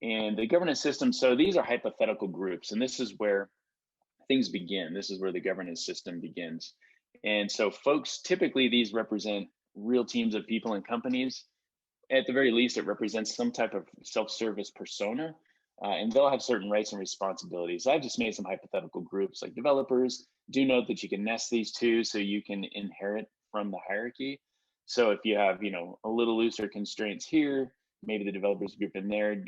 And the governance system, so these are hypothetical groups, and this is where things begin. This is where the governance system begins. And so folks, typically these represent real teams of people and companies. At the very least, it represents some type of self-service persona, and they'll have certain rights and responsibilities. I've just made some hypothetical groups like developers. Do note that you can nest these two so you can inherit from the hierarchy. So if you have, a little looser constraints here, maybe the developers group in there,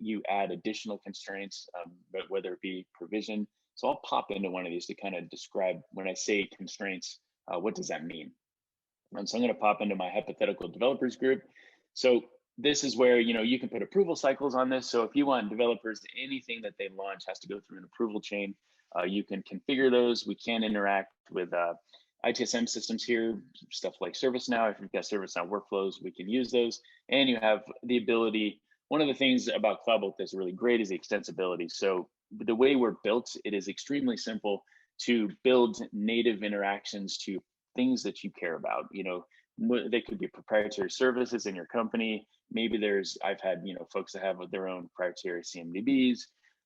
you add additional constraints, but whether it be provision. So I'll pop into one of these to kind of describe when I say constraints, what does that mean? And so I'm going to pop into my hypothetical developers group. So this is where you can put approval cycles on this. So if you want developers, anything that they launch has to go through an approval chain. You can configure those. We can interact with ITSM systems here, stuff like ServiceNow. If you've got ServiceNow workflows, we can use those. And you have the ability. One of the things about CloudBolt that's really great is the extensibility. So the way we're built, it is extremely simple to build native interactions to things that you care about. They could be proprietary services in your company. Maybe I've had folks that have their own proprietary CMDBs,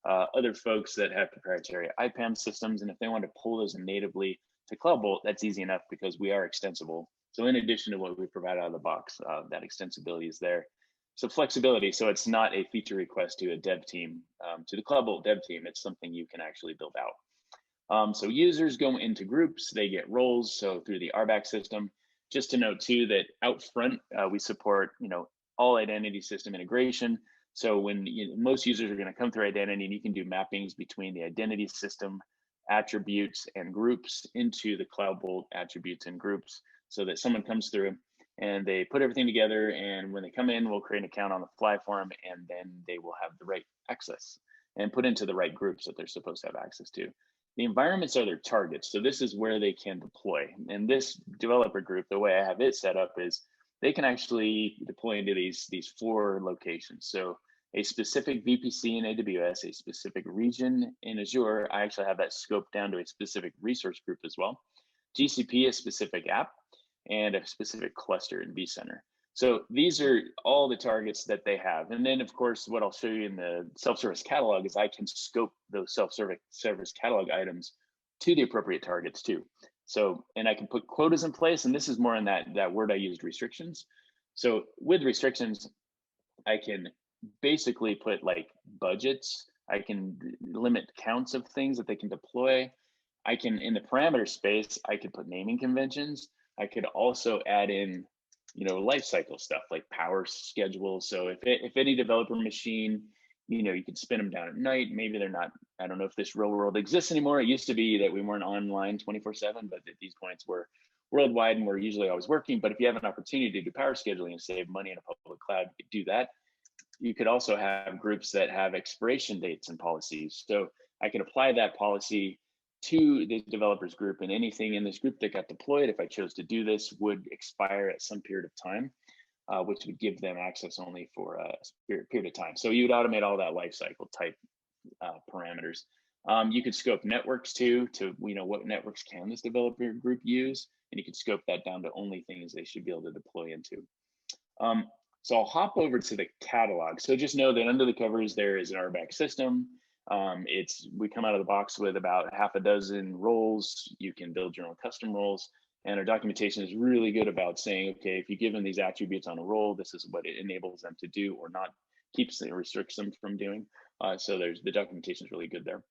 other folks that have proprietary IPAM systems, and if they want to pull those natively to CloudBolt, that's easy enough because we are extensible. So in addition to what we provide out of the box, that extensibility is there. So flexibility, so it's not a feature request to a dev team, to the CloudBolt dev team, it's something you can actually build out. So users go into groups, they get roles, so through the RBAC system. Just to note too that out front, we support all identity system integration. So when most users are going to come through identity, and you can do mappings between the identity system attributes and groups into the CloudBolt attributes and groups, so that someone comes through and they put everything together, and when they come in, we'll create an account on the fly for them, and then they will have the right access and put into the right groups that they're supposed to have access to. The environments are their targets. So this is where they can deploy. And this developer group, the way I have it set up is they can actually deploy into these 4 locations. So a specific VPC in AWS, a specific region in Azure. I actually have that scoped down to a specific resource group as well. GCP, a specific app, and a specific cluster in vCenter. So these are all the targets that they have. And then of course, what I'll show you in the self-service catalog is I can scope those self-service catalog items to the appropriate targets too. So, and I can put quotas in place, and this is more in that word I used, restrictions. So with restrictions, I can basically put like budgets. I can limit counts of things that they can deploy. I can, in the parameter space, I could put naming conventions. I could also add in life cycle stuff like power schedule. So if any developer machine, you could spin them down at night. Maybe they're not, I don't know if this real world exists anymore. It used to be that we weren't online 24/7, but at these points we're worldwide and we're usually always working. But if you have an opportunity to do power scheduling and save money in a public cloud, you could do that. You could also have groups that have expiration dates and policies. So I could apply that policy to the developers group, and anything in this group that got deployed, if I chose to do this, would expire at some period of time, which would give them access only for a period of time. So you would automate all that lifecycle type parameters. You could scope networks too, to what networks can this developer group use, and you could scope that down to only things they should be able to deploy into. So I'll hop over to the catalog. So just know that under the covers, there is an RBAC system. We come out of the box with about 6 roles. You can build your own custom roles, and our documentation is really good about saying, okay, if you give them these attributes on a role, this is what it enables them to do or not, restricts them from doing. So the documentation is really good there.